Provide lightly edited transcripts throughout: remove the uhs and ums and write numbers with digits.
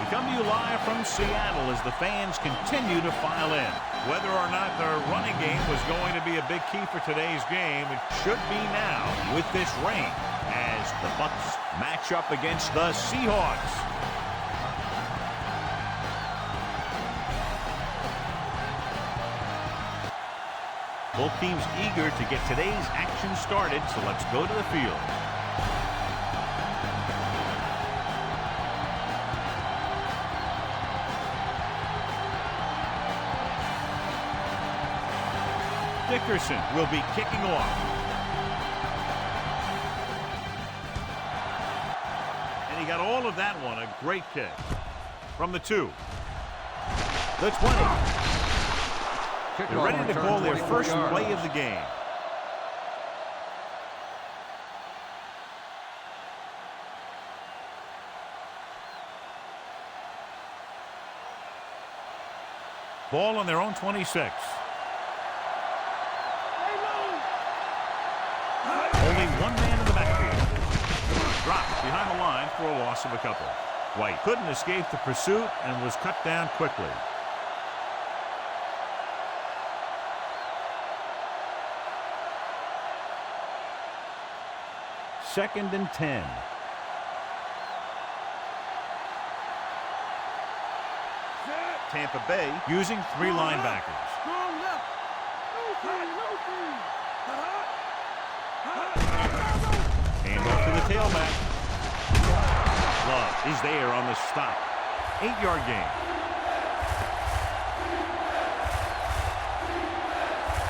come to you live from Seattle as the fans continue to file in. Whether or not their running game was going to be a big key for today's game, it should be now with this rain as the Bucs match up against the Seahawks. Both teams eager to get today's action started, so let's go to the field. Dickerson will be kicking off. And he got all of that one. A great kick. From the 2. The 20. They're ready to call their first play of the game. Ball on their own 26. Only one man in the backfield. Dropped behind the line for a loss of a couple. White couldn't escape the pursuit and was cut down quickly. Second and 10. Tampa Bay using 3 linebackers. Handoff to the tailback. Love is there on the stop. 8-yard gain.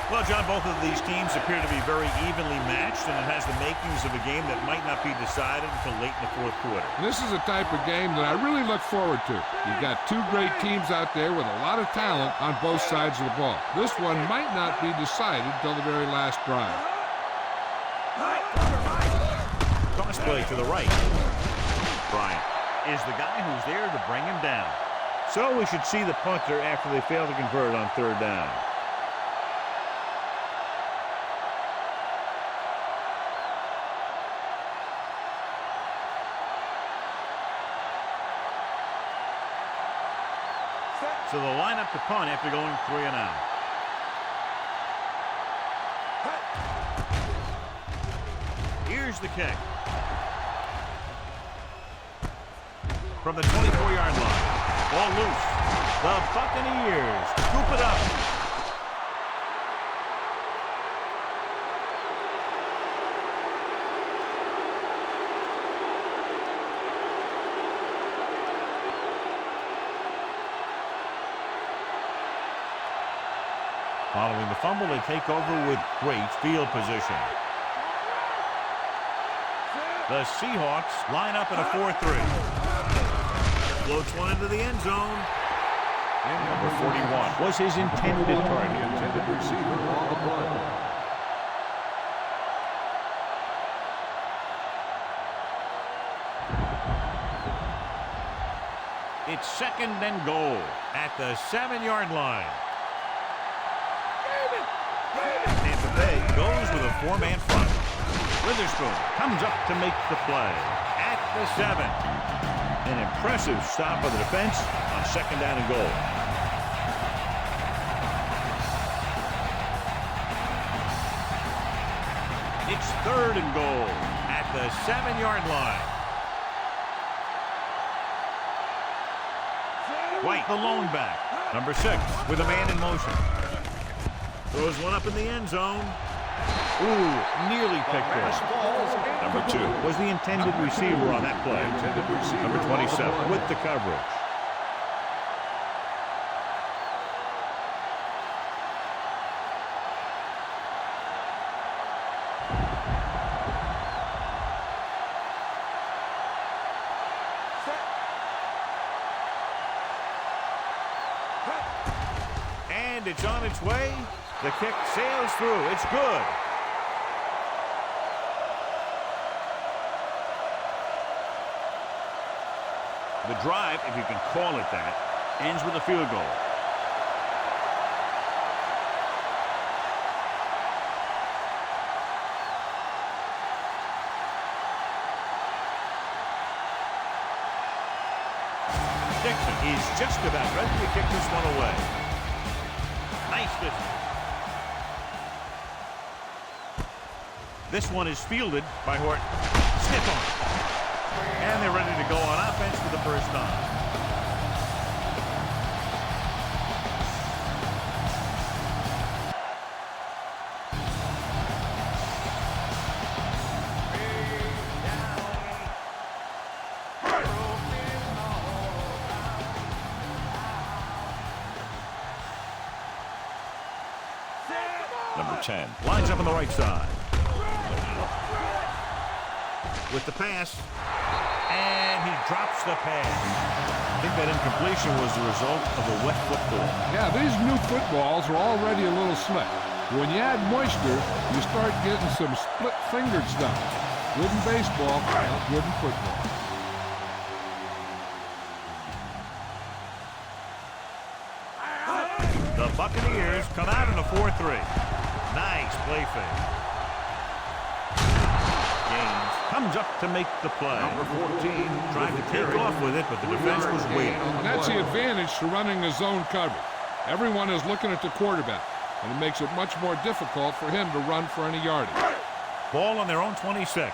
Well, John, both of these teams appear to be very evenly matched, and it has the makings of a game that might not be decided until late in the fourth quarter. This is a type of game that I really look forward to. You've got 2 great teams out there with a lot of talent on both sides of the ball. This one might not be decided until the very last drive. Toss play to the right. Bryant is the guy who's there to bring him down. So we should see the punter after they fail to convert on 3rd down. So they'll line up to punt after going 3 and out. Here's the kick. From the 24-yard line. Ball loose. The Buccaneers scoop it up. Following the fumble, they take over with great field position. The Seahawks line up in a 4-3. Floats one into the end zone. And number 41 was his intended target. Intended receiver on the play. It's 2nd and goal at the 7-yard line. Tampa Bay goes with a 4-man front. Witherspoon comes up to make the play at the 7. An impressive stop of the defense on 2nd down and goal. It's 3rd and goal at the 7-yard line. White, the lone back. Number 6 with a man in motion. Throws one up in the end zone. Ooh, nearly picked off. Number 2 was the intended receiver on that play. Number 27 with the coverage. And it's on its way. The kick sails through. It's good. The drive, if you can call it that, ends with a field goal. Dixon is just about ready to kick this one away. Nice distance. This one is fielded by Horton. Stiff on. And they're ready to go on offense for the first time. Number 10. Lines up on the right side. With the pass. And he drops the pass. I think that incompletion was the result of a wet football. Yeah, these new footballs are already a little slick. When you add moisture, you start getting some split-fingered stuff. Good in baseball, not good in football. The Buccaneers come out in a 4-3. Nice play fake. Gaines comes up to make the play. Number 14. Tried to take off with it, but the defense was waiting. And that's the advantage to running a zone coverage. Everyone is looking at the quarterback, and it makes it much more difficult for him to run for any yardage. Ball on their own 26.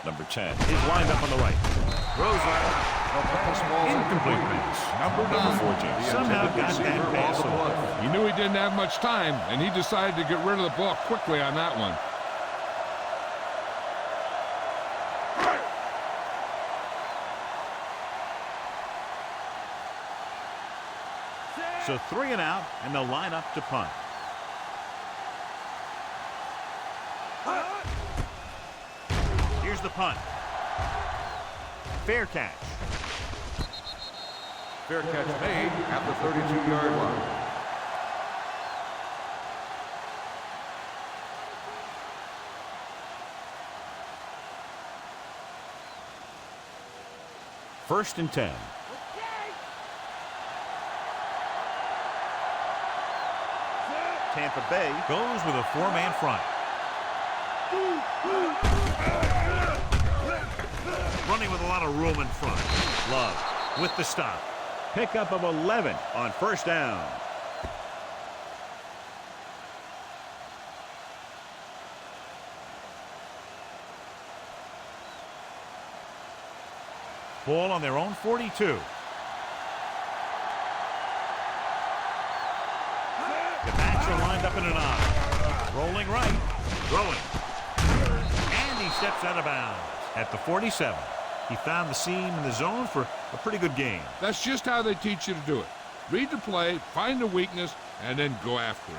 Number 10. Is lined up on the right. Throws right. Incomplete pass. Number 14. Somehow got that pass off. He knew he didn't have much time, and he decided to get rid of the ball quickly on that one. So 3 and out, and they'll line up to punt. Here's the punt. Fair catch. Fair catch made at the 32-yard line. First and 10. Tampa Bay goes with a 4-man front. Running with a lot of room in front. Love with the stop. Pickup of 11 on first down. Ball on their own 42. The backs are lined up in an I. Rolling right. Throwing. And he steps out of bounds at the 47. He found the seam in the zone for a pretty good game. That's just how they teach you to do it. Read the play, find the weakness, and then go after it.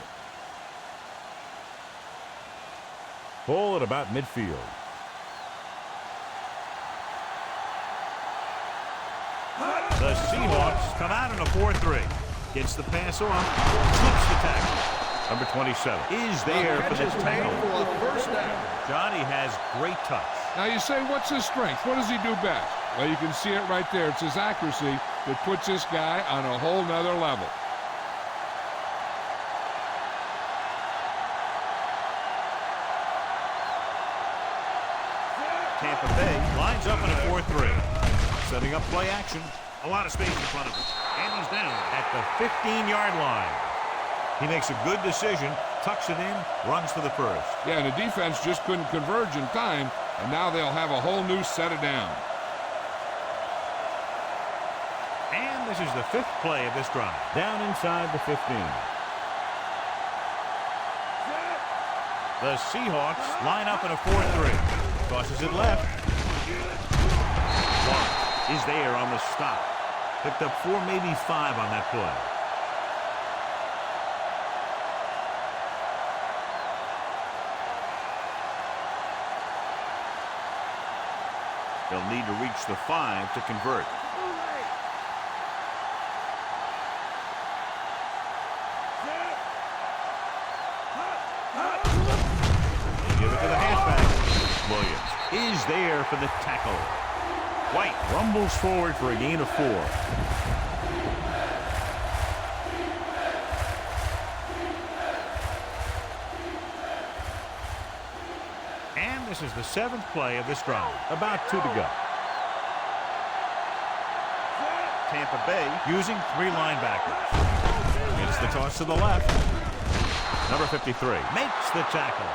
Ball at about midfield. The Seahawks come out in a 4-3. Gets the pass off. Slips the tackle. Number 27 is there for the tackle. Johnny has great touch. Now you say, what's his strength? What does he do best? Well, you can see it right there. It's his accuracy that puts this guy on a whole nother level. Tampa Bay lines up in a 4-3. Setting up play action. A lot of space in front of him. And he's down at the 15-yard line. He makes a good decision, tucks it in, runs for the first. Yeah, and the defense just couldn't converge in time, and now they'll have a whole new set of downs. And this is the 5th play of this drive. Down inside the 15. The Seahawks line up in a 4-3. Tosses it left. Watt is there on the stop. Picked up 4, maybe 5 on that play. They'll need to reach the 5 to convert. Give it to the halfback. Williams is there for the tackle. White rumbles forward for a gain of 4. And this This is the 7th play of this drive. About 2 to go. Tampa Bay using 3 linebackers. It's the toss to the left. Number 53 makes the tackle.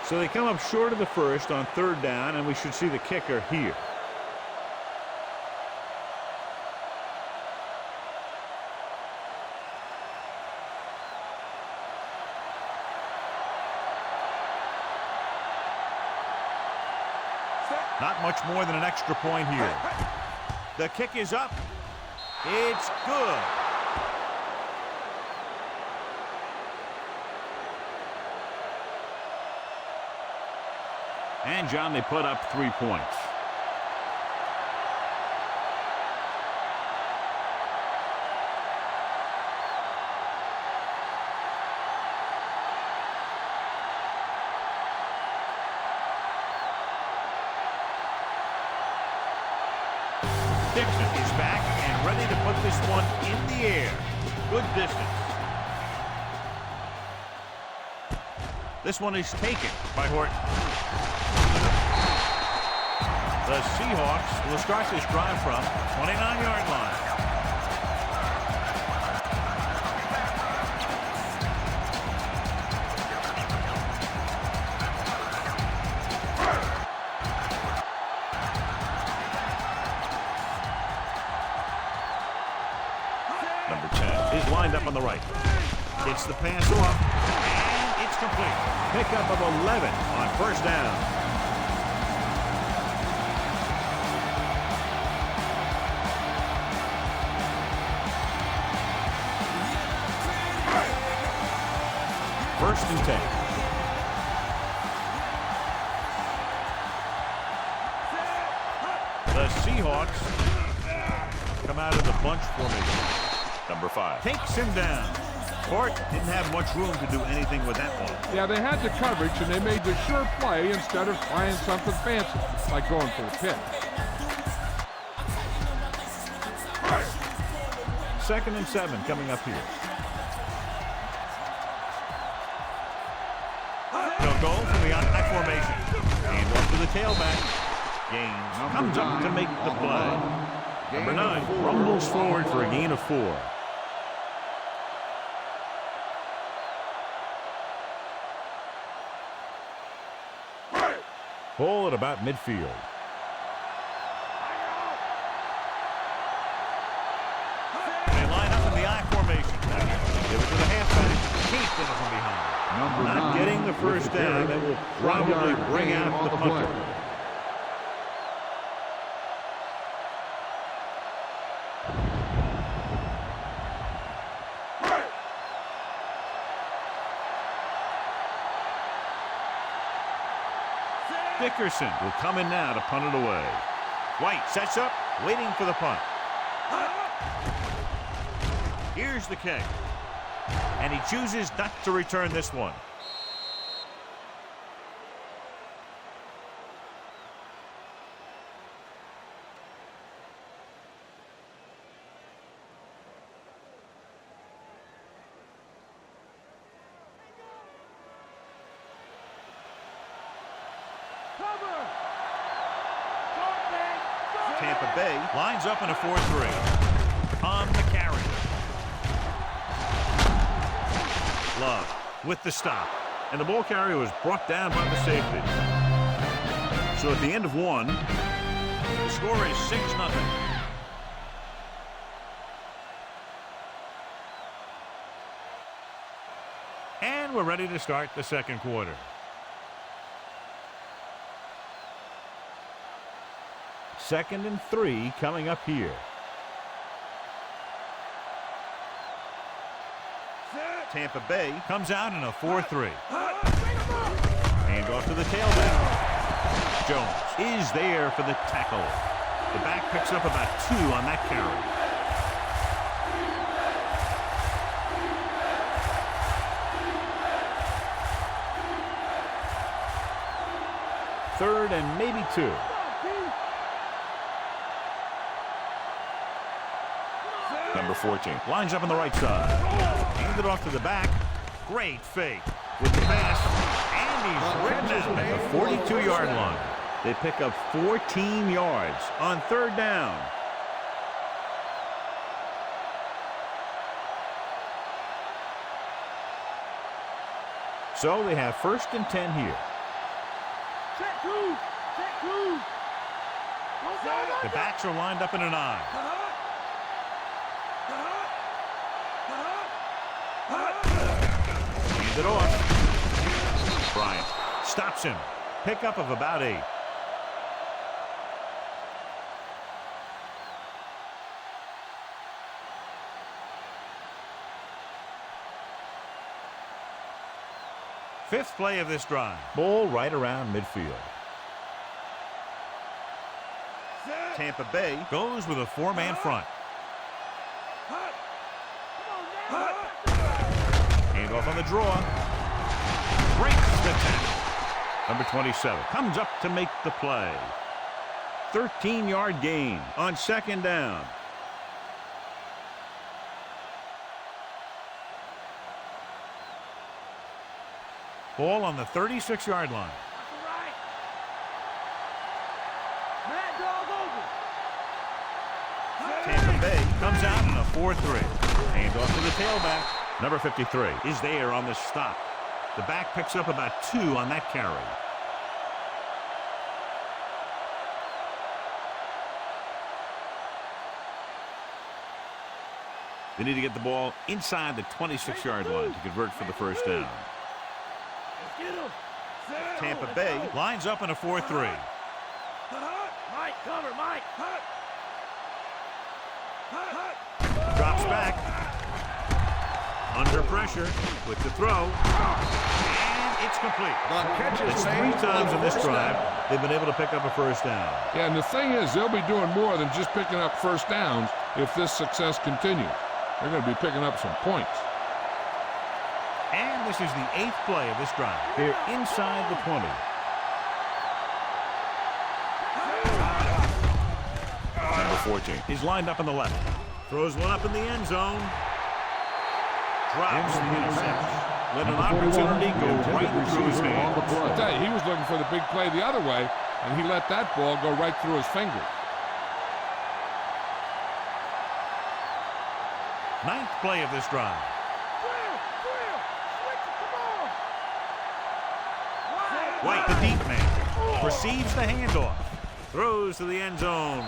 So they come up short of the first on 3rd down, and we should see the kicker here. Not much more than an extra point here. The kick is up. It's good. And, John, they put up 3 points. Dixon is back and ready to put this one in the air. Good distance. This one is taken by Horton. The Seahawks will start this drive from 29-yard line. Number 10 is lined up on the right. Gets the pass off, and it's complete. Pickup of 11 on 1st down. First and 10. The Seahawks come out of the bunch formation. Number 5 Takes him down. Court didn't have much room to do anything with that one. Yeah, they had the coverage, and they made the sure play instead of trying something fancy, like going for a pick. 2nd and 7 coming up here. They'll go from the on-back formation. And off to the tailback. Gaines comes up to make the play. Number 9 rumbles forward for a gain of 4. Ball at about midfield. They line up in the I formation. Give it to the halfback. Keith in it from behind. Not getting the first down. That will probably bring out the punter. Dickerson will come in now to punt it away. White sets up, waiting for the punt. Here's the kick. And he chooses not to return this one. Tampa Bay lines up in a 4-3. On the carry. Love with the stop. And the ball carrier was brought down by the safety. So at the end of 1, the score is 6-0. And we're ready to start the 2nd quarter. Second and 3 coming up here. Tampa Bay comes out in a 4-3. And off to the tailback. Jones is there for the tackle. The back picks up about 2 on that carry. Third and maybe 2. Number 14 lines up on the right side. Hand it off to the back. Great fake with the pass. And he's written out at the 42-yard line. They pick up 14 yards on third down. So they have 1st and 10 here. The backs are lined up in an I. Hand it off. Bryant stops him. Pickup of about 8. Fifth play of this drive. Ball right around midfield. Tampa Bay goes with a 4-man front. Hand off on the draw. Breaks the tackle. Number 27 comes up to make the play. 13-yard gain on 2nd down. Ball on the 36-yard line. Tampa Bay comes out in a 4-3. Hand off to the tailback. Number 53 is there on the stop. The back picks up about 2 on that carry. They need to get the ball inside the 26-yard line to convert for the 1st down. Tampa Bay lines up in a 4-3. Mike, cover, Mike. Drops back. Under pressure with the throw. And it's complete. It's 3 times in this drive they've been able to pick up a 1st down. Yeah, and the thing is, they'll be doing more than just picking up 1st downs if this success continues. They're going to be picking up some points. And this is the 8th play of this drive. They're inside the 20. Number 14 He's lined up on the left. Throws one up in the end zone. Drops the interception. Let an opportunity go right through his hands. I'll tell you, he was looking for the big play the other way, and he let that ball go right through his fingers. 9th play of this drive. White, the deep man, receives the handoff. Throws to the end zone.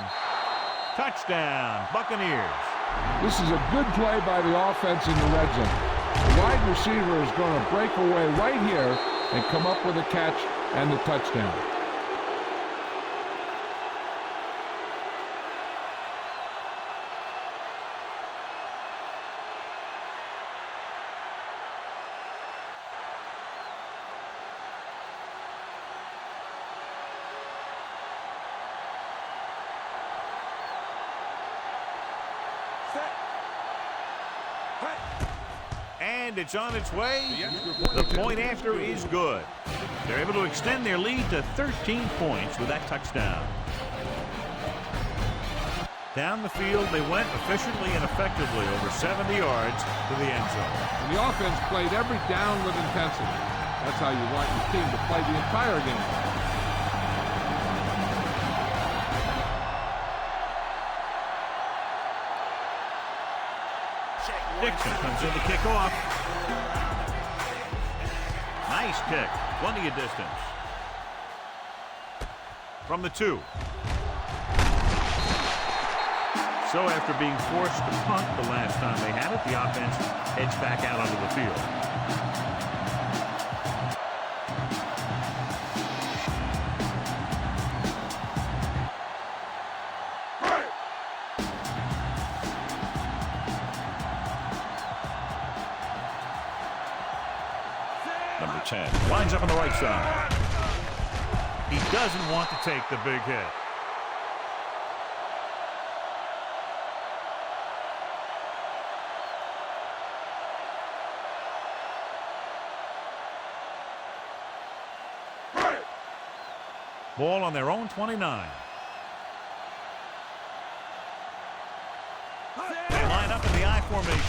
Touchdown, Buccaneers. This is a good play by the offense in the red zone. The wide receiver is going to break away right here and come up with a catch and the touchdown. And it's on its way. The point after is good. They're able to extend their lead to 13 points with that touchdown. Down the field they went efficiently and effectively over 70 yards to the end zone. And the offense played every down with intensity. That's how you want your team to play the entire game. Dixon comes in to kick off. Nice kick. Plenty of distance. From the 2. So after being forced to punt the last time they had it, the offense heads back out onto the field. Number 10 Lines up on the right side. He doesn't want to take the big hit. Ball on their own 29. They line up in the I formation.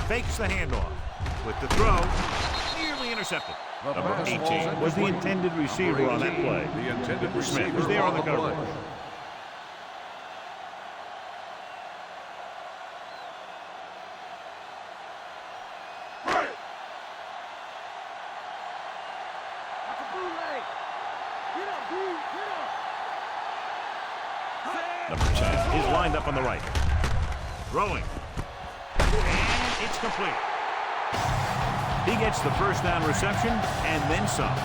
Fakes the handoff. With the throw, nearly intercepted. The Number pass 18 falls Was the incomplete. intended receiver on that play. The intended receiver was there on the play. coverage. Number 10. Is lined up on the right. Throwing. And it's complete. He gets the first down reception and then some.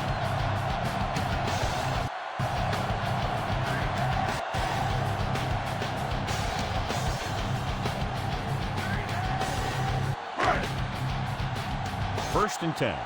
First and 10.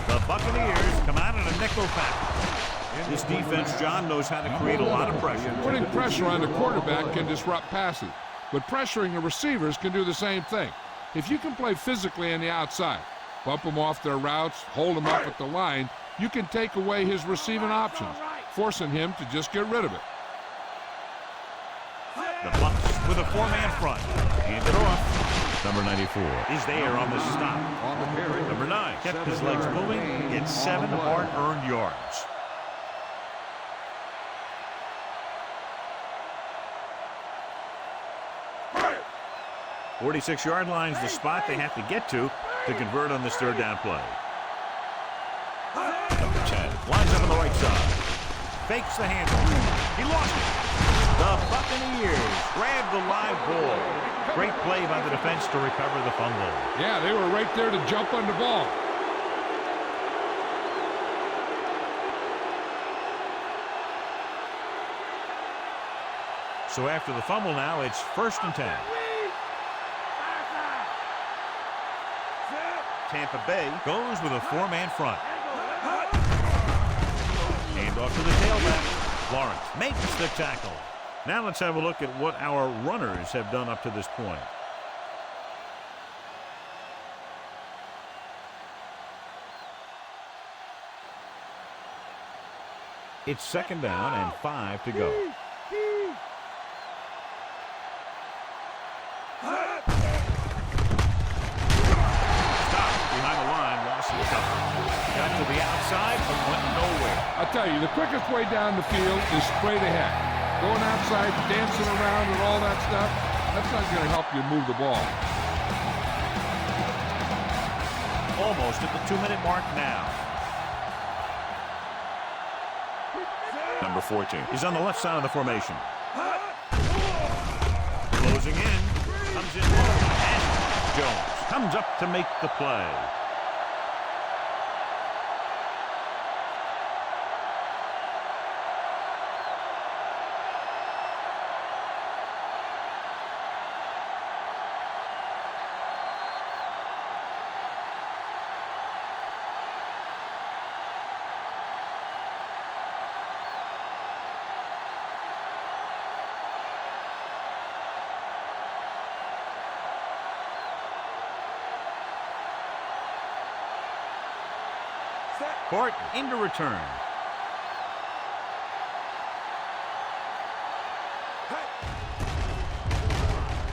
The Buccaneers come out in a nickel pack. This defense, John, knows how to create a lot of pressure. Putting pressure on the quarterback can disrupt passes, but pressuring the receivers can do the same thing. If you can play physically on the outside, bump them off their routes, hold them up at the line, you can take away his receiving options, forcing him to just get rid of it. The Bucs with a four-man front. Hand it off. Number 94 is there on the stop. On the carry. Number 9 kept his legs moving. It's 7 hard-earned yards. – 46-yard line's the spot they have to get to convert on this third down play. Number 10. Lines up on the right side. Fakes the handle. He lost it. The Buccaneers grab the live ball. Great play by the defense to recover the fumble. Yeah, they were right there to jump on the ball. So after the fumble now, it's first and 10. Tampa Bay goes with a four-man front. Hand off to the tailback. Lawrence makes the tackle. Now let's have a look at what our runners have done up to this point. It's second down and 5 to go. Got to the outside, but went nowhere. I'll tell you, the quickest way down the field is straight ahead. Going outside, dancing around and all that stuff, that's not going to help you move the ball. Almost at the 2-minute mark now. Number 14. He's on the left side of the formation. Closing in. Comes in low. And Jones comes up to make the play. Court into return.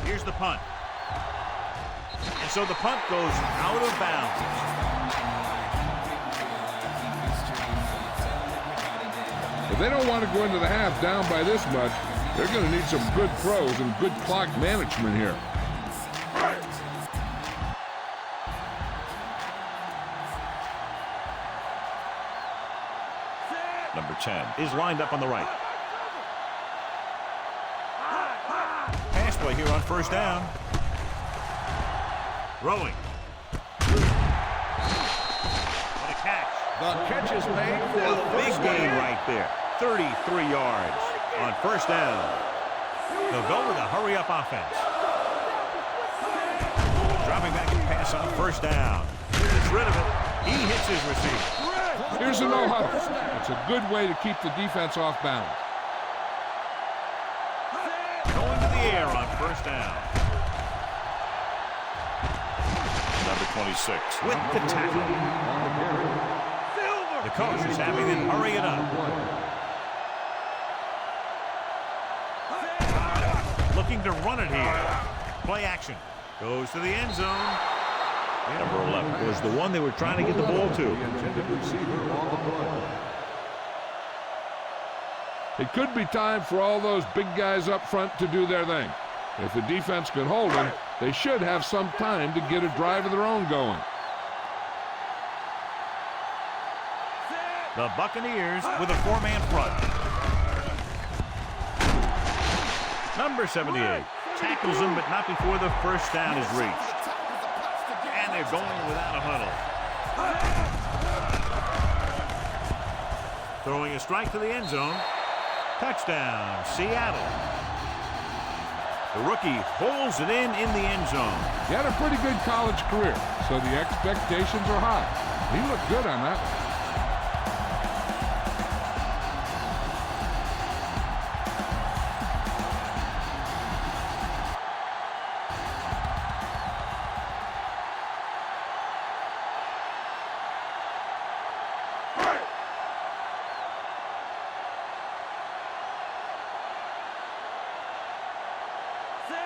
Here's the punt. And so the punt goes out of bounds. If they don't want to go into the half down by this much, they're going to need some good throws and good clock management here. Number 10. Is lined up on the right. Pass play here on first down. Throwing. What a catch. The catch is made for A the big first gain down. right there. 33 yards on first down. They'll go with a hurry-up offense. Dropping back and pass on first down. Gets rid of it. He hits his receiver. Here's a no-huddle. It's a good way to keep the defense off balance. Going to the air on first down. Number 26. With the tackle. The coach is having them hurry it up. Looking to run it here. Play action. Goes to the end zone. Number 11. Was the one they were trying to get the ball to. The intended receiver on the play. It could be time for all those big guys up front to do their thing. If the defense can hold them, they should have some time to get a drive of their own going. The Buccaneers with a 4-man front. Number 78 tackles him, but not before the first down is reached. And they're going without a huddle. Throwing a strike to the end zone. Touchdown, Seattle. The rookie holds it in the end zone. He had a pretty good college career, so the expectations are high. He looked good on that.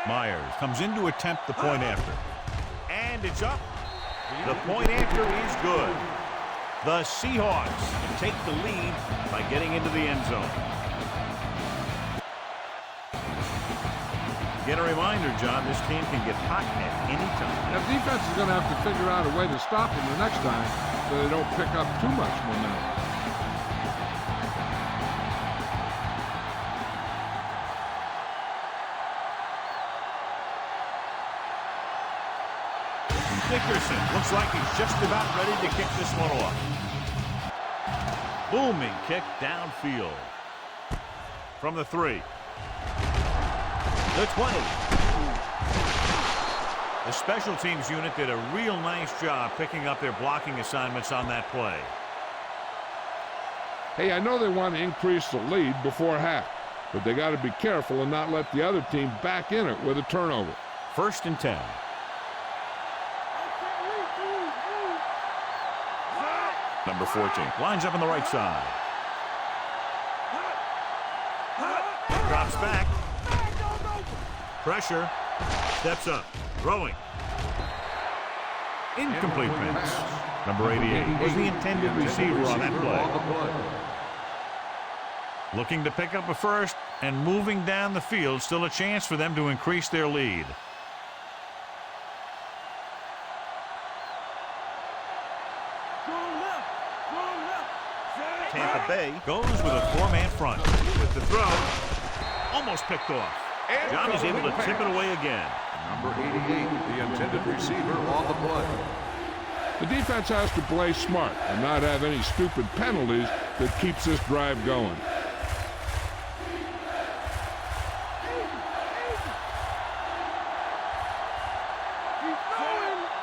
Myers comes in to attempt the point after. And it's up. The point after is good. The Seahawks take the lead by getting into the end zone. Again, a reminder, John, this team can get hot at any time. The defense is going to have to figure out a way to stop them the next time so they don't pick up too much momentum. Dickerson looks like he's just about ready to kick this one off. Booming kick downfield. From the 3. The 20. The special teams unit did a real nice job picking up their blocking assignments on that play. Hey, I know they want to increase the lead before half, but they got to be careful and not let the other team back in it with a turnover. 1st and 10. Number 14. Lines up on the right side. Drops back. Pressure. Steps up. Throwing. Incomplete pass. Number 88 was the intended receiver on that play. Looking to pick up a first and moving down the field. Still a chance for them to increase their lead. Tampa Bay goes with a 4-man front. With the throw, almost picked off. John is able to tip it away again. Number 88, the intended receiver on the play. The defense has to play smart and not have any stupid penalties that keeps this drive going.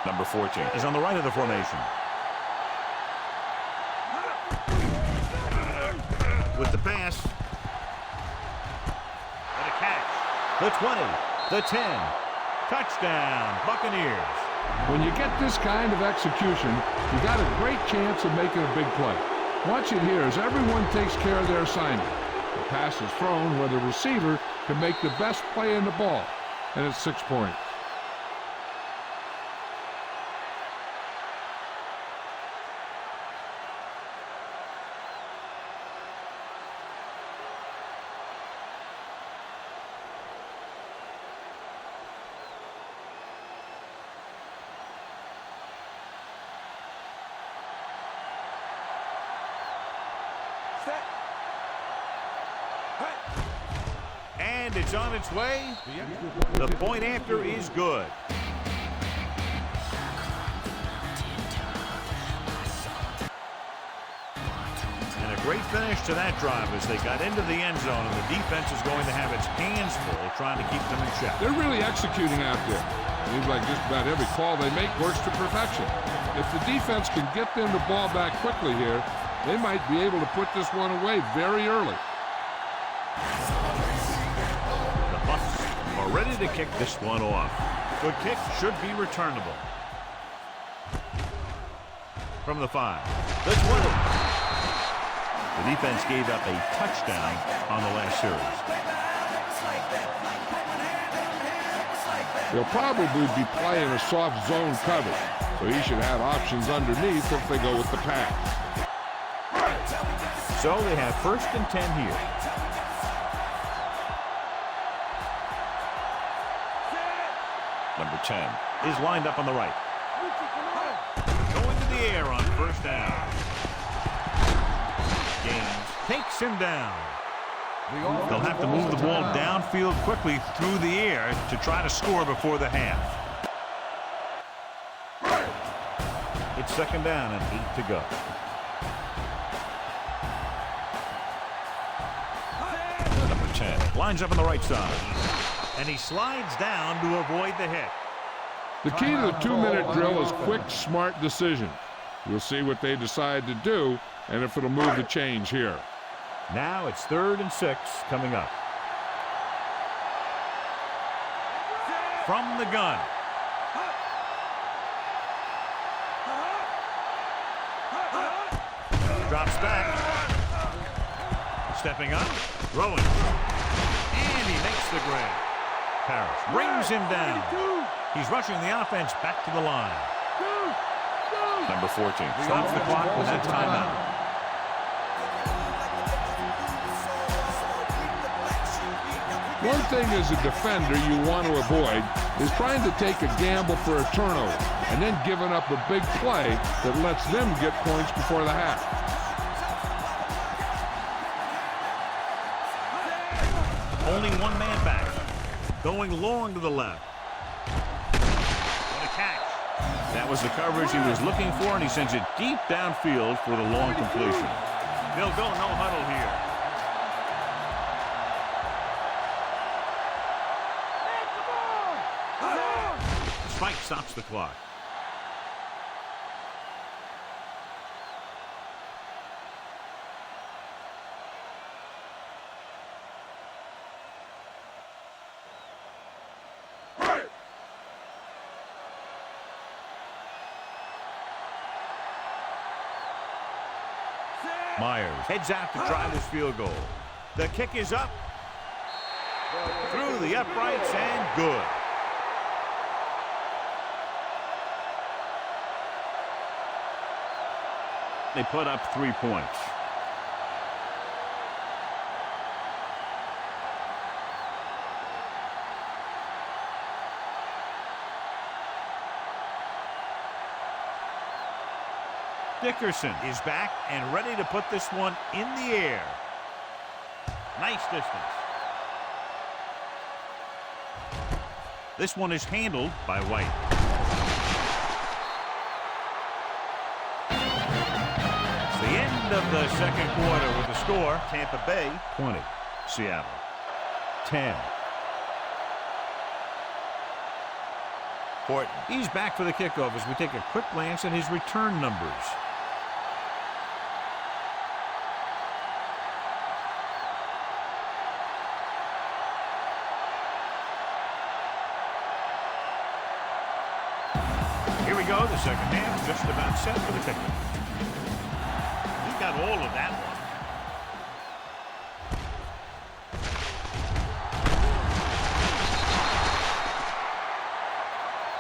Number 14. Is on the right of the formation. With the pass. What a catch. The 20. The 10. Touchdown, Buccaneers. When you get this kind of execution, you got a great chance of making a big play. Watch it here as everyone takes care of their assignment. The pass is thrown where the receiver can make the best play in the ball, and it's 6 points. And it's on its way. The point after is good. And a great finish to that drive as they got into the end zone, and the defense is going to have its hands full trying to keep them in check. They're really executing out there. Seems like just about every call they make works to perfection. If the defense can get them the ball back quickly here, they might be able to put this one away very early. The Bucs are ready to kick this one off. The kick should be returnable. From the 5. The 20. The defense gave up a touchdown on the last series. They'll probably be playing a soft zone coverage, so he should have options underneath if they go with the pass. So they have 1st and 10 here. Number 10. Is lined up on the right. Going to the air on 1st down. Gaines takes him down. They'll have to move the ball downfield quickly through the air to try to score before the half. It's 2nd down and 8 to go. Number 10. Lines up on the right side. And he slides down to avoid the hit. The key to the 2-minute drill is quick, smart decisions. We'll see what they decide to do and if it'll move the change here. Now it's 3rd and 6 coming up. From the gun. Drops back. Stepping up. Throwing. And he makes the grab. Parrish brings him down. He's rushing the offense back to the line. Number 14. Stops the clock with that timeout. One thing as a defender you want to avoid is trying to take a gamble for a turnover and then giving up a big play that lets them get points before the half. Only one man back. Going long to the left. What a catch. That was the coverage he was looking for, and he sends it deep downfield for the long completion. They'll go no huddle here. Spike stops the clock. Myers heads out to try this field goal. The kick is up. Through the uprights and good. They put up 3 points. Dickerson is back and ready to put this one in the air. Nice distance. This one is handled by White. It's the end of the 2nd quarter with the score. Tampa Bay 20. Seattle 10. Horton. He's back for the kickoff as we take a quick glance at his return numbers. Here we go, the 2nd half just about set for the kickoff. He got all of that one.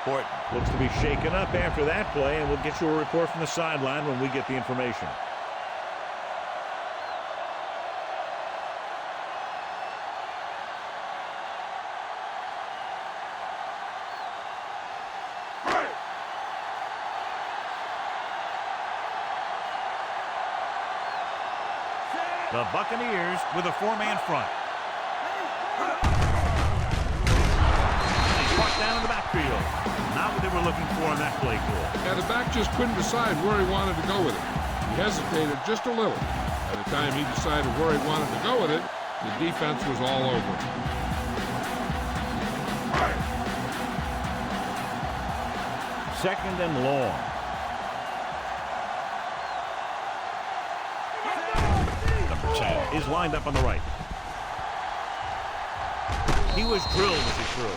Horton looks to be shaken up after that play, and we'll get you a report from the sideline when we get the information. The Buccaneers with a 4-man front. He's brought down in the backfield. Not what they were looking for in that play call. Yeah, the back just couldn't decide where he wanted to go with it. He hesitated just a little. By the time he decided where he wanted to go with it, the defense was all over him. Second and long. Number 10. Is lined up on the right. He was drilled as he threw.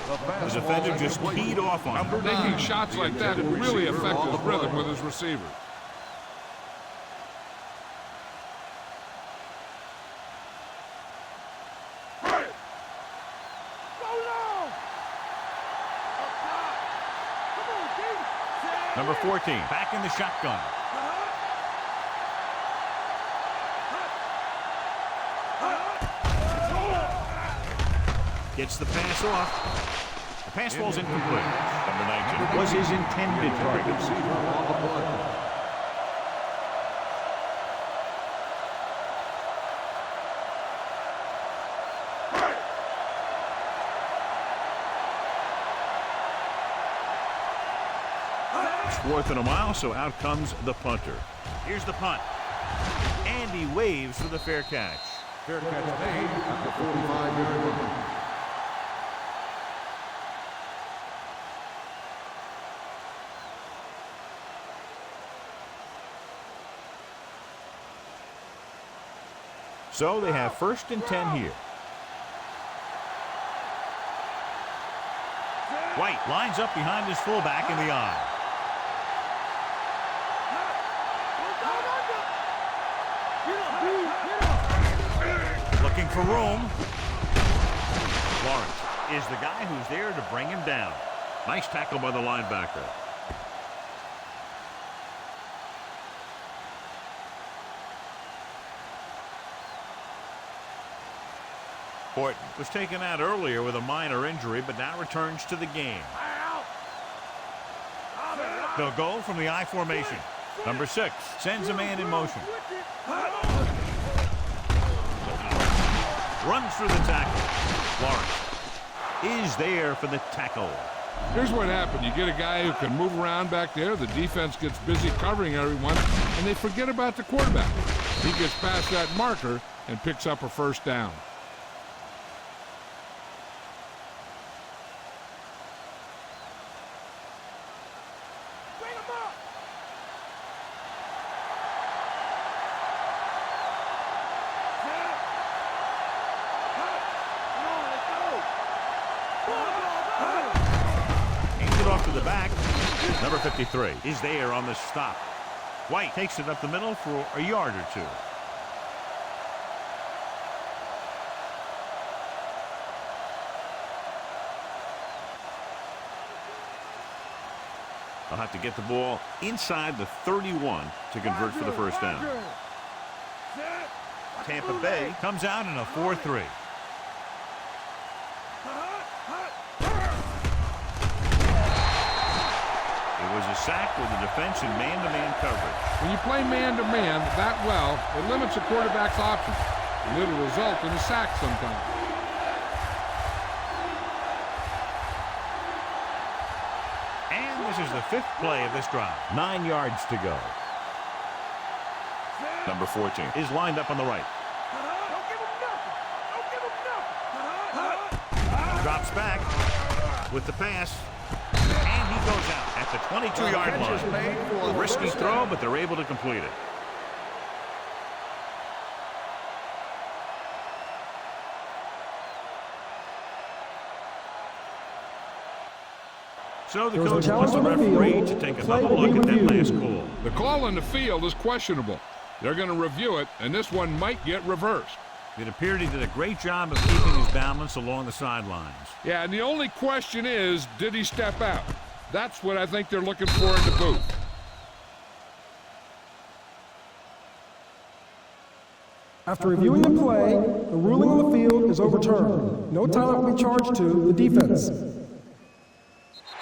The defender just keyed off on him. Making shots like that will really affect his rhythm with his receivers. Number 14, back in the shotgun. Gets the pass off. The pass falls incomplete. Number 19 was his intended target. Receiver on the play. It's 4th and a mile, so out comes the punter. Here's the punt. And he waves for the fair catch. Fair catch made at the 45-yard line. So they have 1st and 10 here. White lines up behind his fullback in the eye. Looking for room. Lawrence is the guy who's there to bring him down. Nice tackle by the linebacker. Horton was taken out earlier with a minor injury, but now returns to the game. They'll go from the I formation. Number 6 sends a man in motion. Runs through the tackle. Lawrence is there for the tackle. Here's what happened. You get a guy who can move around back there. The defense gets busy covering everyone, and they forget about the quarterback. He gets past that marker and picks up a 1st down. Off to the back. Number 53 is there on the stop. White takes it up the middle for a yard or 2. They'll have to get the ball inside the 31 to convert for the 1st down. Tampa Bay comes out in a 4-3. It was a sack with the defense in man-to-man coverage. When you play man-to-man that well, it limits a quarterback's options. And it'll result in a sack sometimes. And this is the 5th play of this drive. 9 yards to go. Number 14 is lined up on the right. Drops back with the pass. And he goes out at the 22-yard line. A risky throw, but they're able to complete it. So the coach wants the referee to take another look at that last call. The call on the field is questionable. They're going to review it, and this one might get reversed. It appeared he did a great job of keeping his balance along the sidelines. Yeah, and the only question is, did he step out? That's what I think they're looking for in the booth. After reviewing the play, the ruling on the field is overturned. No timeout will be charged to the defense.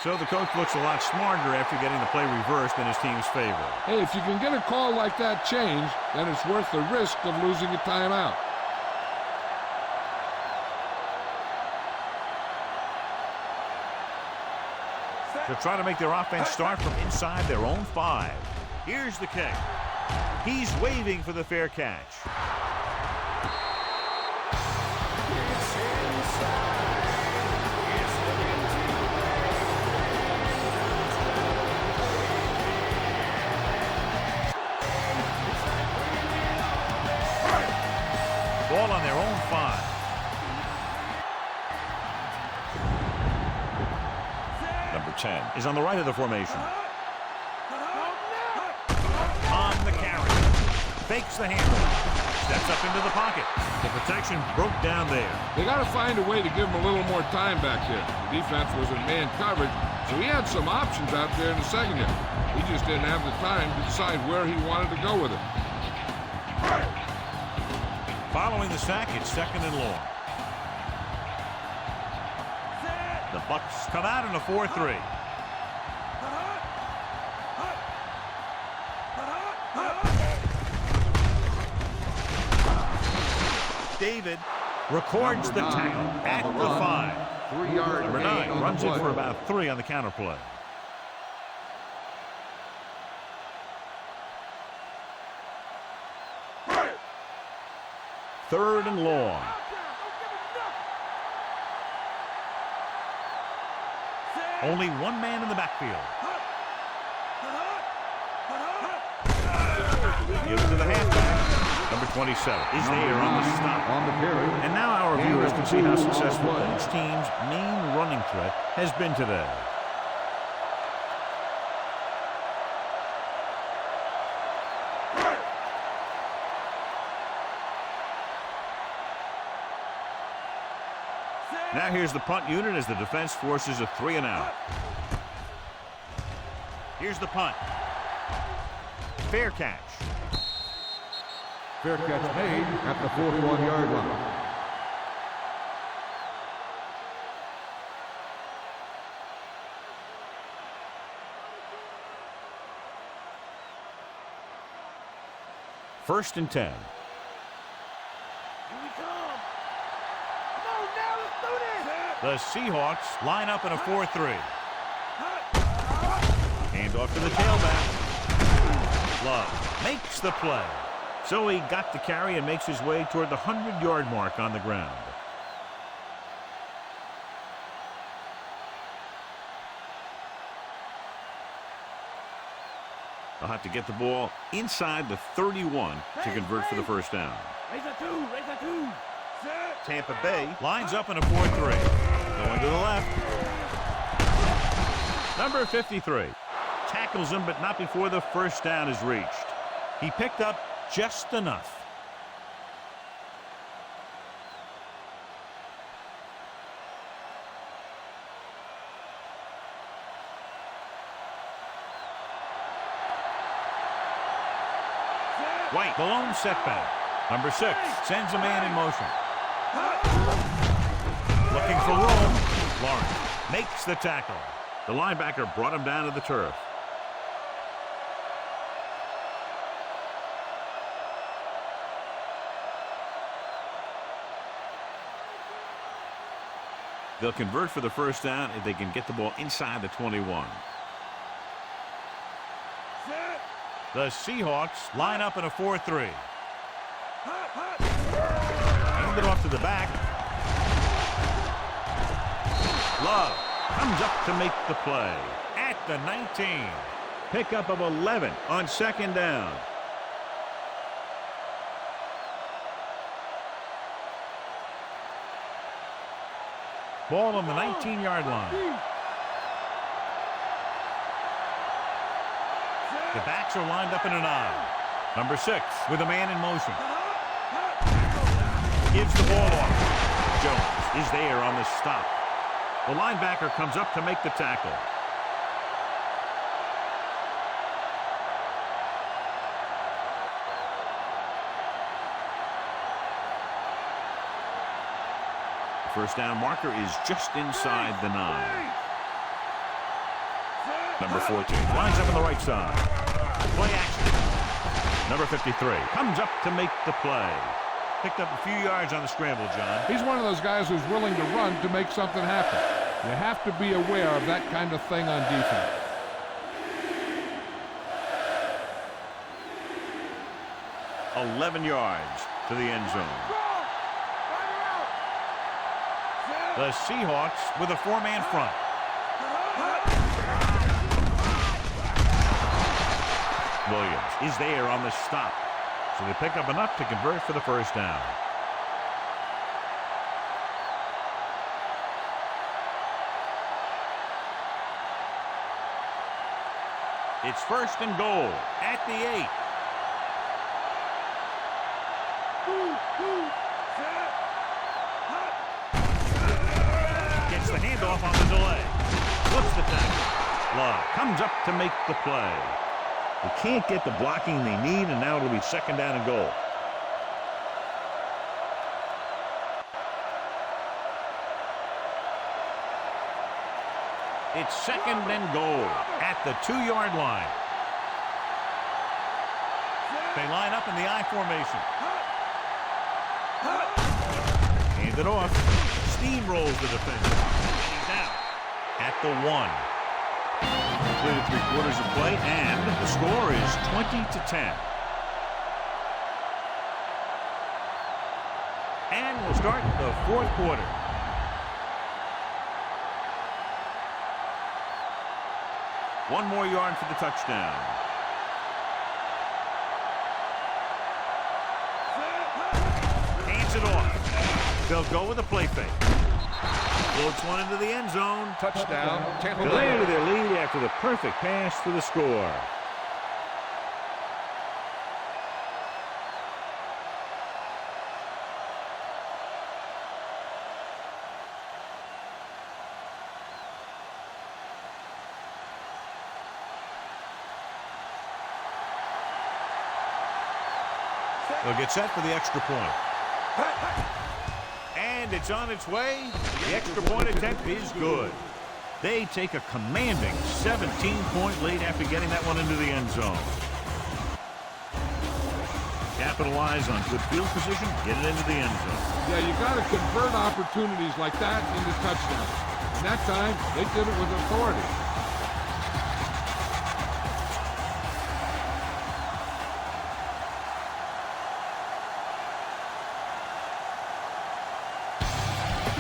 So the coach looks a lot smarter after getting the play reversed in his team's favor. Hey, if you can get a call like that changed, then it's worth the risk of losing a timeout. They'll try to make their offense start from inside their own 5. Here's the kick. He's waving for the fair catch. Ball on their own 5. Number 10 is on the right of the formation. On the carry. Fakes the handle. Steps up into the pocket. The protection broke down there. They got to find a way to give him a little more time back there. The defense was in man coverage, so he had some options out there in the second half. He just didn't have the time to decide where he wanted to go with it. Following the sack, it's 2nd and long. The Bucs come out in a 4-3. David records the tackle at the 5. 3-yard Number gain 9 on runs the it play. for about 3 on the counter play. Third and long. Only one man in the backfield. Gives it to the halfback. Number 27 is there on the stop. On the carry. And now our viewers can see how successful each team's main running threat has been today. Now here's the punt unit as the defense forces a 3 and out. Here's the punt. Fair catch. Fair catch made at the 41-yard line. First and 10. Here we come. Come on now, let's do this. The Seahawks line up in a 4-3. Hand off to the tailback. Love makes the play. So he got the carry and makes his way toward the 100-yard mark on the ground. They'll have to get the ball inside the 31 to convert for the first down. Raise a 2, raise a 2. Tampa Bay lines up in a 4-3. Going to the left. Number 53 tackles him, but not before the first down is reached. He picked up just enough. White, the lone setback. Number 6 sends a man in motion. Looking for room. Lawrence makes the tackle. The linebacker brought him down to the turf. They'll convert for the first down if they can get the ball inside the 21. The Seahawks line up in a 4-3. Hand it off to the back. Love comes up to make the play at the 19. Pickup of 11 on second down. Ball on the 19-yard line. The backs are lined up in an I. Number 6 with a man in motion. Gives the ball off. Jones is there on the stop. The linebacker comes up to make the tackle. First down marker is just inside the 9. Number 14 lines up on the right side. Play action. Number 53 comes up to make the play. Picked up a few yards on the scramble, John. He's one of those guys who's willing to run to make something happen. You have to be aware of that kind of thing on defense. – 11 yards to the end zone. The Seahawks with a 4-man front. Williams is there on the stop. So they pick up enough to convert for the first down. It's first and goal at the 8. off on the delay. Flips the tackle. Love comes up to make the play. They can't get the blocking they need, and now it'll be second down and goal. It's second and goal at the 2-yard line. They line up in the I formation. Hand it off. Steamrolls the defender. And he's out at the 1. Completed 3/4 of play, and the score is 20-10. And we'll start the 4th quarter. One more yard for the touchdown. Hands it off. They'll go with a play fake. Floats one into the end zone. Touchdown, Tampa They Bay. added their lead after the perfect pass for the score. They'll get set for the extra point. And it's on its way. The extra point attempt is good. They take a commanding 17-point lead after getting that one into the end zone. Capitalize on good field position, get it into the end zone. Yeah, you got to convert opportunities like that into touchdowns. And that time, they did it with authority.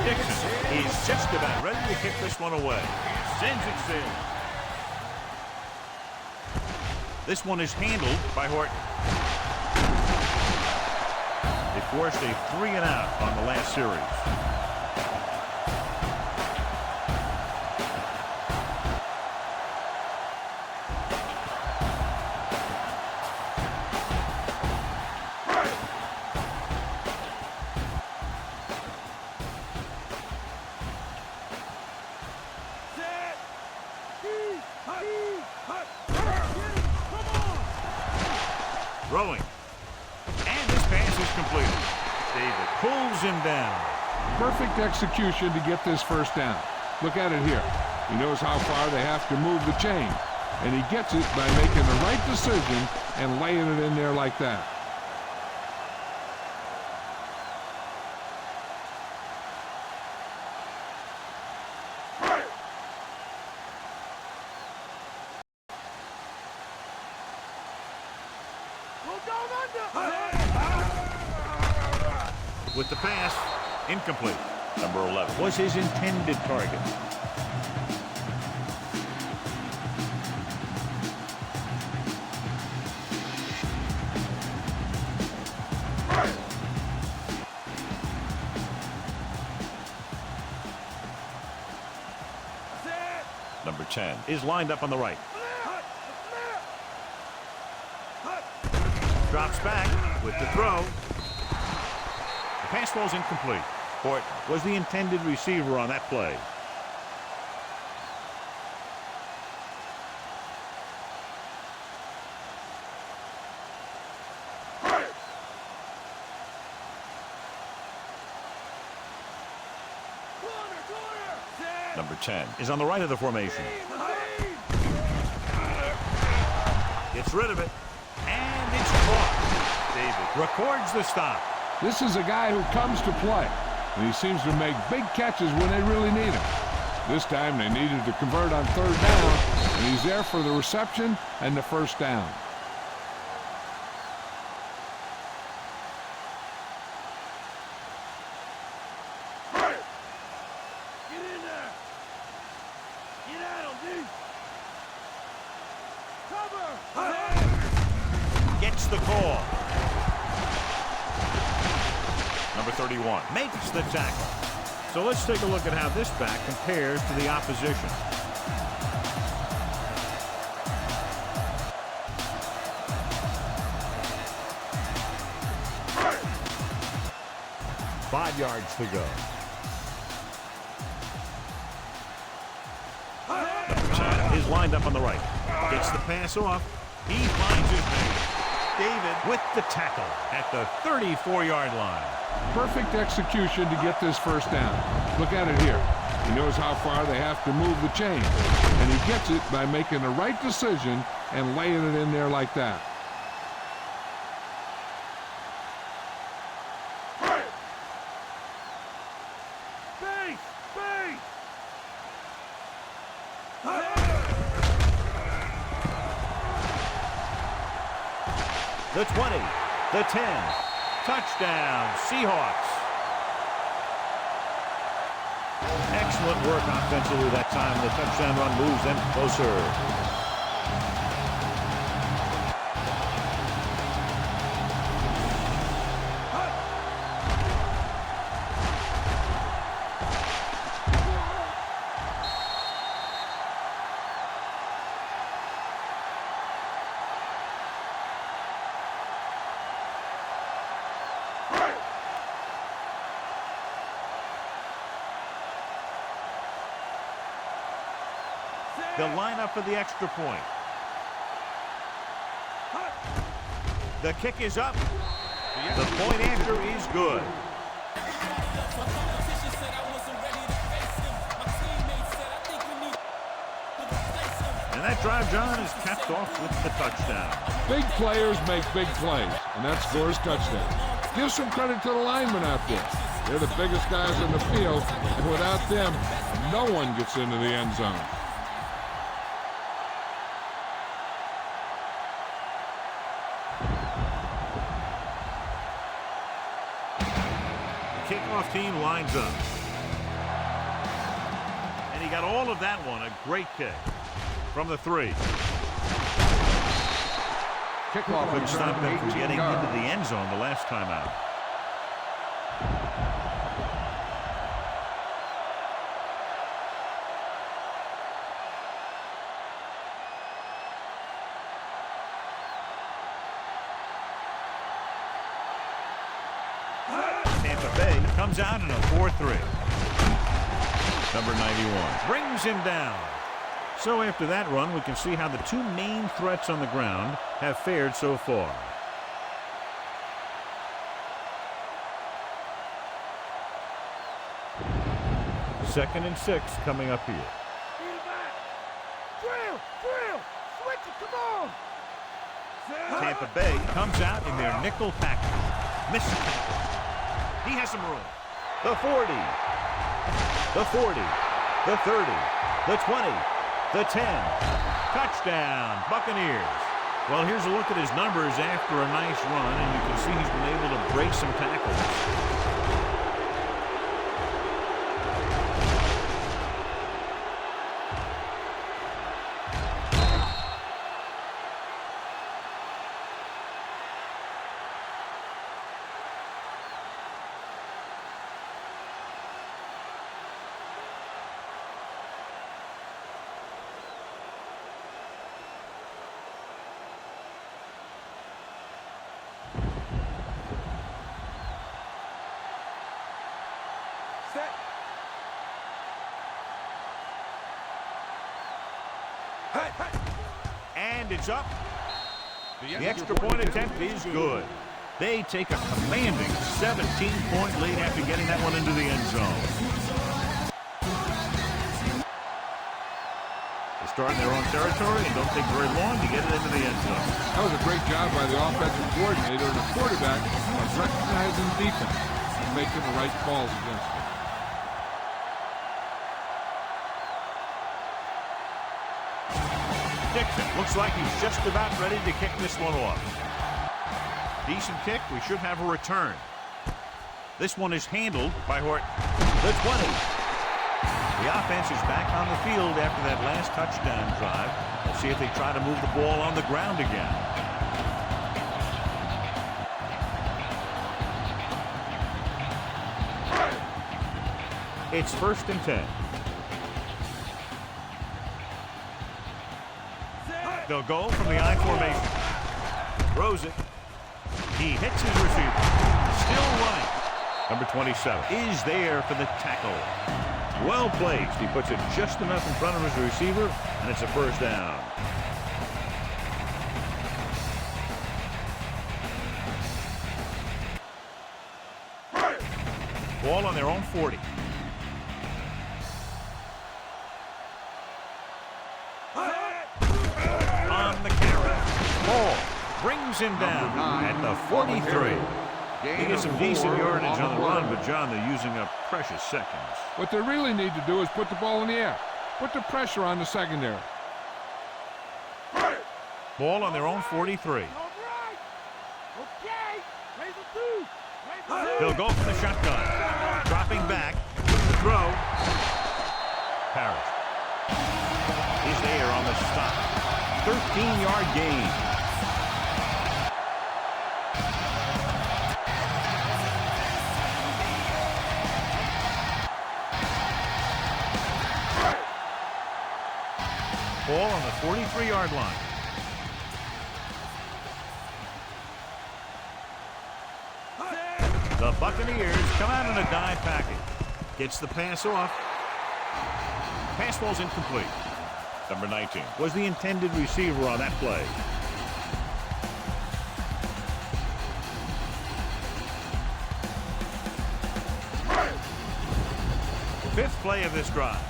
Dixon is just about ready to kick this one away. Sends it in. This one is handled by Horton. They forced a 3-and-out on the last series. Throwing. And this pass is completed. David pulls him down. Perfect execution to get this first down. Look at it here. He knows how far they have to move the chain. And he gets it by making the right decision and laying it in there like that. With the pass, incomplete. Number 11. Was his intended target. Number 10. Is lined up on the right. Drops back with the throw. The pass falls incomplete. Horton was the intended receiver on that play. Number 10. Is on the right of the formation. Gets rid of it. And it's caught. David records the stop. This is a guy who comes to play, and he seems to make big catches when they really need him. This time they needed to convert on 3rd down, and he's there for the reception and the first down. Get in there. Get at him, dude. Cover. Gets the call. Number 31. Makes the tackle. So let's take a look at how this back compares to the opposition. Five yards to go. Number 10. Is lined up on the right. Gets the pass off. He finds his man. David with the tackle at the 34-yard line. Perfect execution to get this first down. Look at it here. He knows how far they have to move the chain, and he gets it by making the right decision and laying it in there like that. Base! Base! The 20, the 10. Touchdown, Seahawks. Excellent work offensively that time. The touchdown run moves them closer. They'll line up for the extra point. The kick is up. The point after is good. And that drive, John, is capped off with the touchdown. Big players make big plays, and that scores touchdown. Give some credit to the linemen out there. They're the biggest guys in the field, and without them, no one gets into the end zone. Kickoff team lines up. And he got all of that one. A great kick from the 3. Kickoff Couldn't return stop them from 18 getting yards. into the end zone the last time out. Tampa Bay comes out in a 4-3. Number 91. Brings him down. So after that run, we can see how the two main threats on the ground have fared so far. Second and 6 coming up here. Get it back! Drill! Drill! Switch it! Come on! Tampa Bay comes out in their nickel package. Missed the tackle. He has some room. The 40. The 40. The 30. The 20. The 10. Touchdown, Buccaneers. Well, here's a look at his numbers after a nice run, and you can see he's been able to break some tackles. Set! Hey! Hey! And it's up. The extra point attempt is good. They take a commanding 17-point lead after getting that one into the end zone. They start in their own territory and don't take very long to get it into the end zone. That was a great job by the offensive coordinator and the quarterback of recognizing defense and making the right calls against them. Dixon looks like he's just about ready to kick this one off. Decent kick. We should have a return. This one is handled by Horton. The 20. The offense is back on the field after that last touchdown drive. Let's see if they try to move the ball on the ground again. It's 1st and 10. They'll go from the I formation. Throws it. He hits his receiver. Still running. Number 27 is there for the tackle. Well placed. He puts it just enough in front of his receiver, and it's a first down. Ball on their own 40. On the carry. Ball brings him down at the 43. He gets some decent yardage on the run, but John, they're using up precious seconds. What they really need to do is put the ball in the air. Put the pressure on the secondary. Ball on their own 43. Okay, raise the two. They'll go for the shotgun. Dropping back. The throw. Parrish. He's there on the stop. 13-yard gain. Ball on the 43-yard line. The Buccaneers come out in a dive package. Gets the pass off. Pass ball's incomplete. Number 19 was the intended receiver on that play. Fifth play of this drive.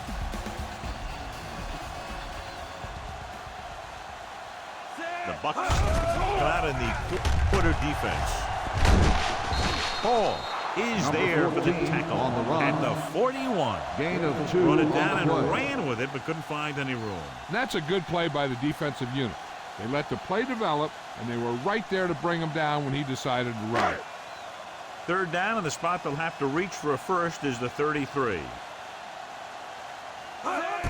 The Bucs come out in the quarter defense. Ball is there for the tackle on the run. at the 41. Gain of 2 Brought it on down the and play. ran with it, but couldn't find any room. That's a good play by the defensive unit. They let the play develop, and they were right there to bring him down when he decided to run. Third down, and the spot they'll have to reach for a first is the 33.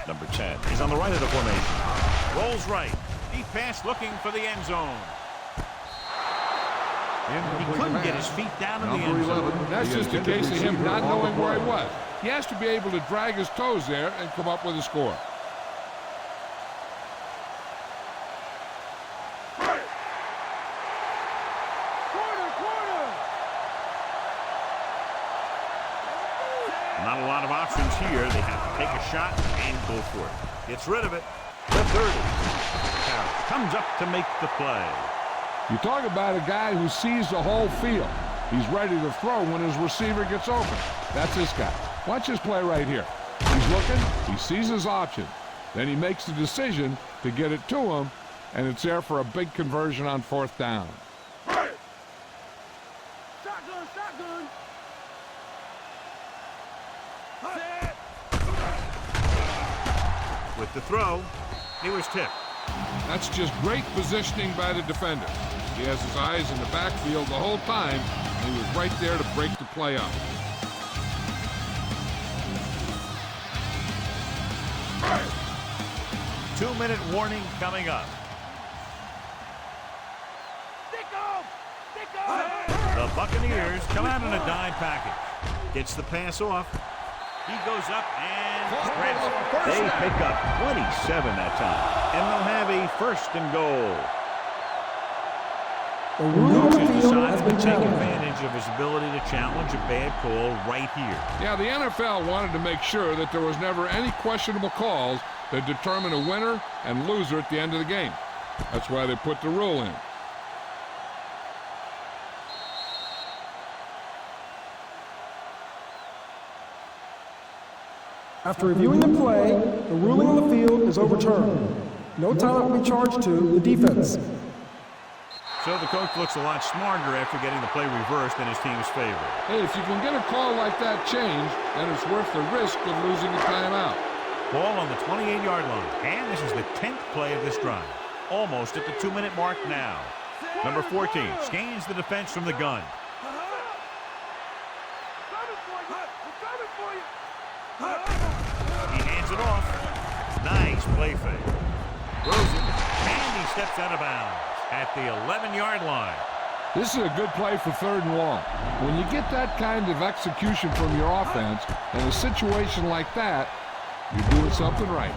Number 10 is on the right of the formation. Rolls right. Deep pass looking for the end zone. He couldn't get his feet down in the end zone. That's just a case of him not knowing where he was. He has to be able to drag his toes there and come up with a score. Not a lot of options here. They have to take a shot and go for it. Gets rid of it. The 30. Harris comes up to make the play. You talk about a guy who sees the whole field. He's ready to throw when his receiver gets open. That's this guy. Watch his play right here. He's looking. He sees his option. Then he makes the decision to get it to him, and it's there for a big conversion on fourth down. Shotgun, shotgun. With the throw, he was tipped. That's just great positioning by the defender. He has his eyes in the backfield the whole time, and he was right there to break the play up. Two-minute warning coming up. Stick 'em! Stick 'em! The Buccaneers come out in a dime package. Gets the pass off. He goes up and spreads it. They pick up 27 that time, and they'll have a first and goal. The ruling on the Coach field decided has to been take challenged. advantage of his ability to challenge a bad call right here. Yeah, the NFL wanted to make sure that there was never any questionable calls that determine a winner and loser at the end of the game. That's why they put the rule in. After reviewing the play, the ruling on the field is overturned. No timeout will be charged to the defense. So the coach looks a lot smarter after getting the play reversed in his team's favor. Hey, if you can get a call like that changed, then it's worth the risk of losing a timeout. Ball on the 28-yard line. And this is the 10th play of this drive. Almost at the 2-minute mark now. Number 14 scans the defense from the gun. Coming for you! We're coming for you! He hands it off. Nice play fake. Throws it, and he steps out of bounds at the 11-yard line. This is a good play for third and long. When you get that kind of execution from your offense in a situation like that, you're doing something right.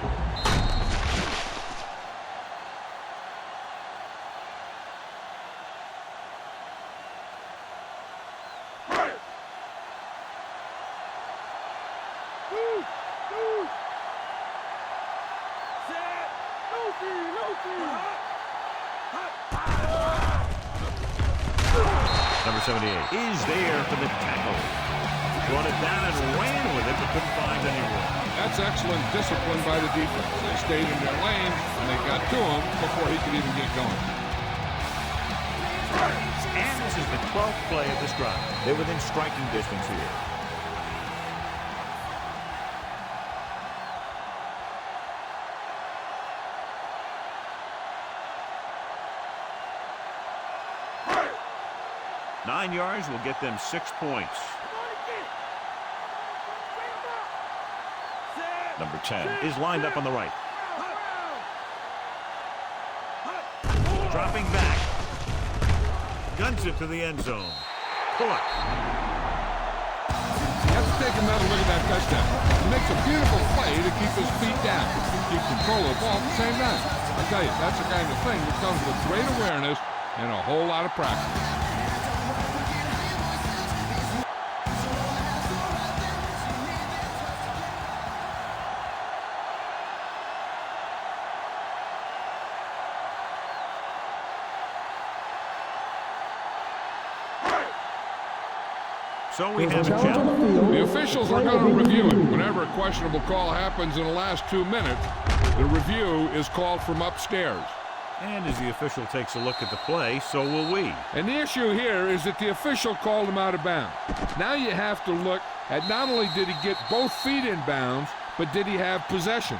Set. Loopy. Number 78 is there for the tackle. Brought it down and ran with it, but couldn't find any room. That's excellent discipline by the defense. They stayed in their lane, and they got to him before he could even get going. And this is the 12th play of this drive. They're within striking distance here. Nine yards will get them 6 points. Number 10 is lined up on the right. Dropping back. Guns it to the end zone. Caught. You have to take another look at that touchdown. He makes a beautiful play to keep his feet down, keep control of the ball at the same time. I tell you, that's the kind of thing that comes with great awareness and a whole lot of practice. So we have a Challenge on challenge. the field. The officials are going to review it. Whenever a questionable call happens in the last 2 minutes, the review is called from upstairs. And as the official takes a look at the play, so will we. And the issue here is that the official called him out of bounds. Now you have to look at not only did he get both feet in bounds, but did he have possession?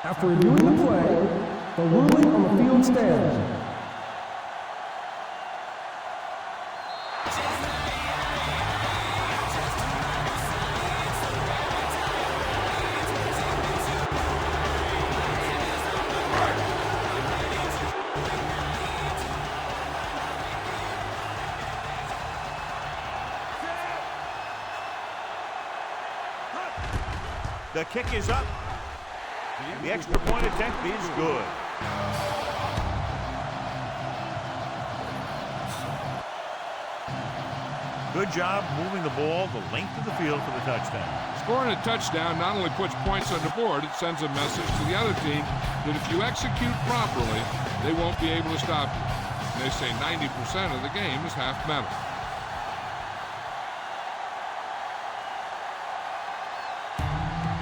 After reviewing the play, the ruling on the field stands. The kick is up. The extra point attempt is good. Good job moving the ball the length of the field for the touchdown. Scoring a touchdown not only puts points on the board, it sends a message to the other team that if you execute properly, they won't be able to stop you. And they say 90% of the game is half mental.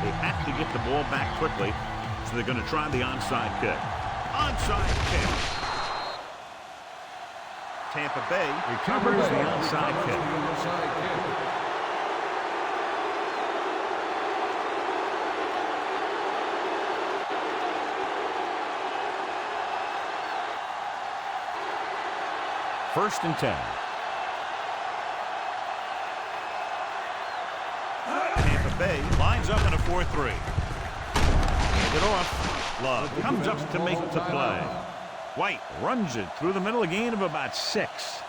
They have to get the ball back quickly, so they're going to try the onside kick. Onside kick. Tampa Bay recovers the onside kick. First and 10. Tampa Bay lines up in a 4-3. Hand it off. Love comes up to make the play. White runs it through the middle, a gain of about 6.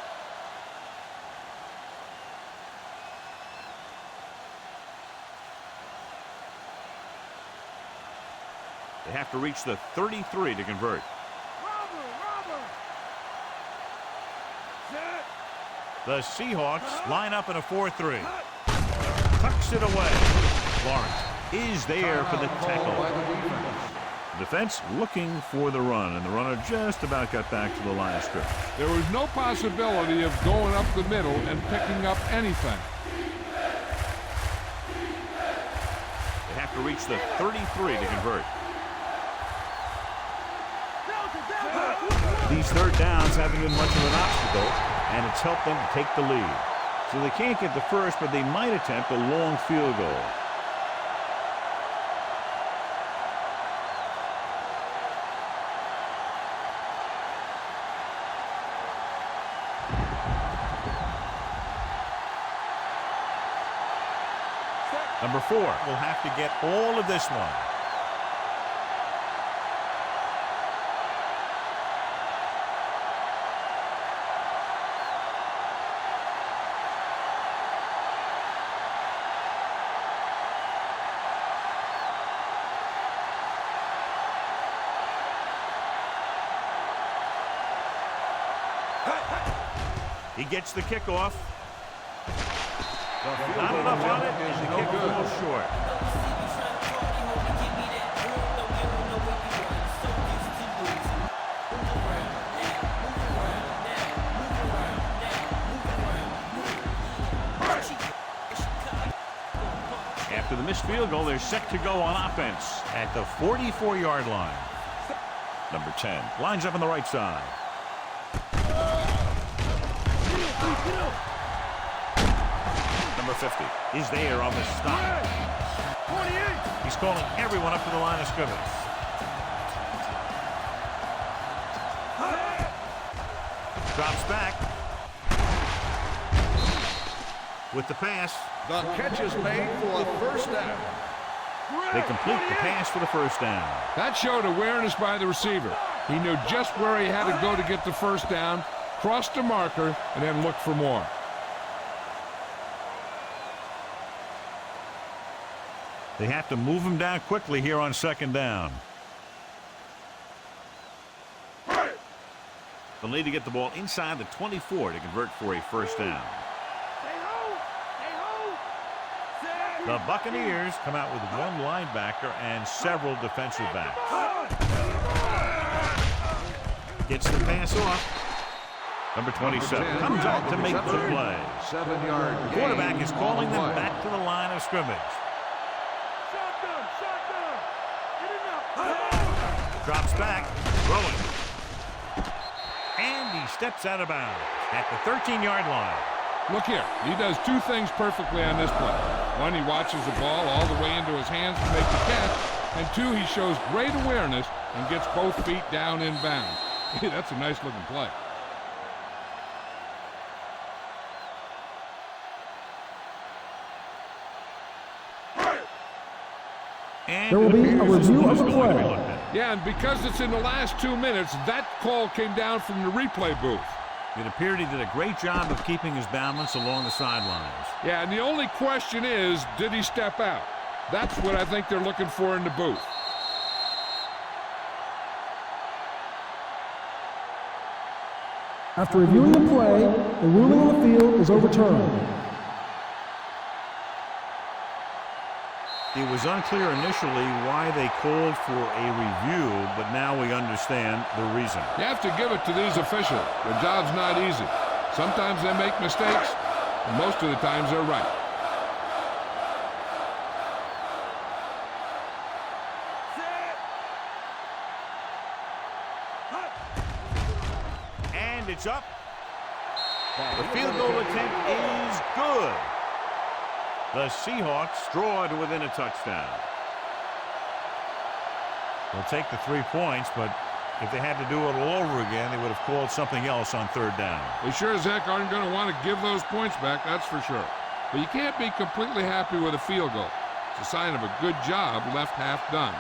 They have to reach the 33 to convert. The Seahawks line up in a 4-3. Tucks it away. Lawrence is there for the tackle. Defense looking for the run, and the runner just about got back to the line of scrimmage. There was no possibility of going up the middle and picking up anything. They have to reach the 33 to convert. These third downs haven't been much of an obstacle, and it's helped them to take the lead. So they can't get the first, but they might attempt a long field goal. Number 4 will have to get all of this one. He gets the kickoff. Not enough on it, and the kick falls short. After the missed field goal, they're set to go on offense at the 44-yard line. Number 10 lines up on the right side. Number 50 is there on the stop. 28. He's calling everyone up to the line of scrimmage. Drops back. With the pass. The catch is made for a first down. They complete the pass for the first down. That showed awareness by the receiver. He knew just where he had to go to get the first down, crossed the marker, and then looked for more. They have to move him down quickly here on second down. They'll need to get the ball inside the 24 to convert for a first down. The Buccaneers come out with one linebacker and several defensive backs. Gets the pass off. Number 27 comes out to make the play. 7-yard The quarterback is calling them back to the line of scrimmage. Drops back, throwing. And he steps out of bounds at the 13-yard line. Look here, he does two things perfectly on this play. One, he watches the ball all the way into his hands to make the catch. And two, he shows great awareness and gets both feet down in bounds. That's a nice looking play. And There will be a review of the play. Yeah, and because it's in the last 2 minutes, that call came down from the replay booth. It appeared he did a great job of keeping his balance along the sidelines. Yeah, and the only question is, did he step out? That's what I think they're looking for in the booth. After reviewing the play, the ruling on the field is overturned. It was unclear initially why they called for a review, but now we understand the reason. You have to give it to these officials. Their job's not easy. Sometimes they make mistakes, and most of the times they're right. And it's up. The field goal attempt is good. The Seahawks draw to within a touchdown. They'll take the 3 points, but if they had to do it all over again, they would have called something else on third down. They sure as heck aren't going to want to give those points back, that's for sure. But you can't be completely happy with a field goal. It's a sign of a good job left half done.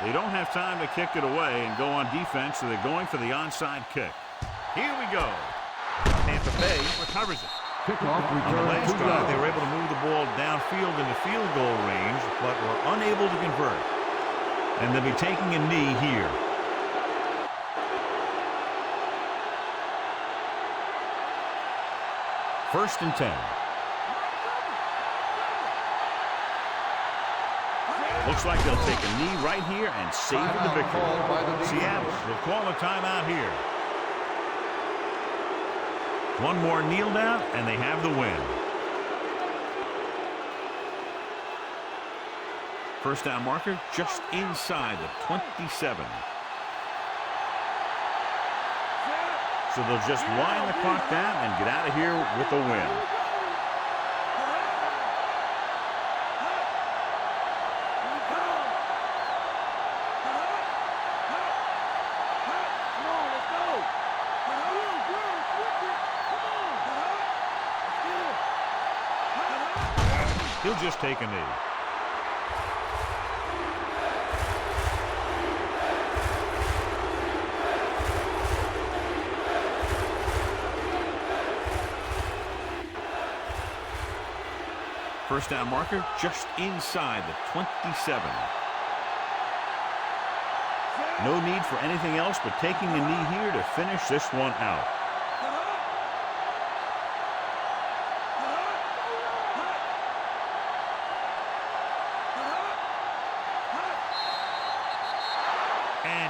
They don't have time to kick it away and go on defense, so they're going for the onside kick. Here we go. Tampa Bay recovers it. Kickoff On the return last to drive, they ground. were able to move the ball downfield into field goal range, but were unable to convert. And they'll be taking a knee here. First and 10. Looks like they'll take a knee right here and savor the victory. Seattle will call a timeout here. One more kneel down, and they have the win. First down marker just inside the 27. So they'll just wind the clock down and get out of here with a win. He'll just take a knee. First down marker just inside the 27. No need for anything else but taking a knee here to finish this one out.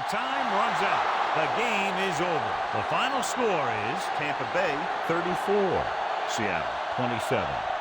And time runs out. The game is over. The final score is Tampa Bay 34, Seattle 27.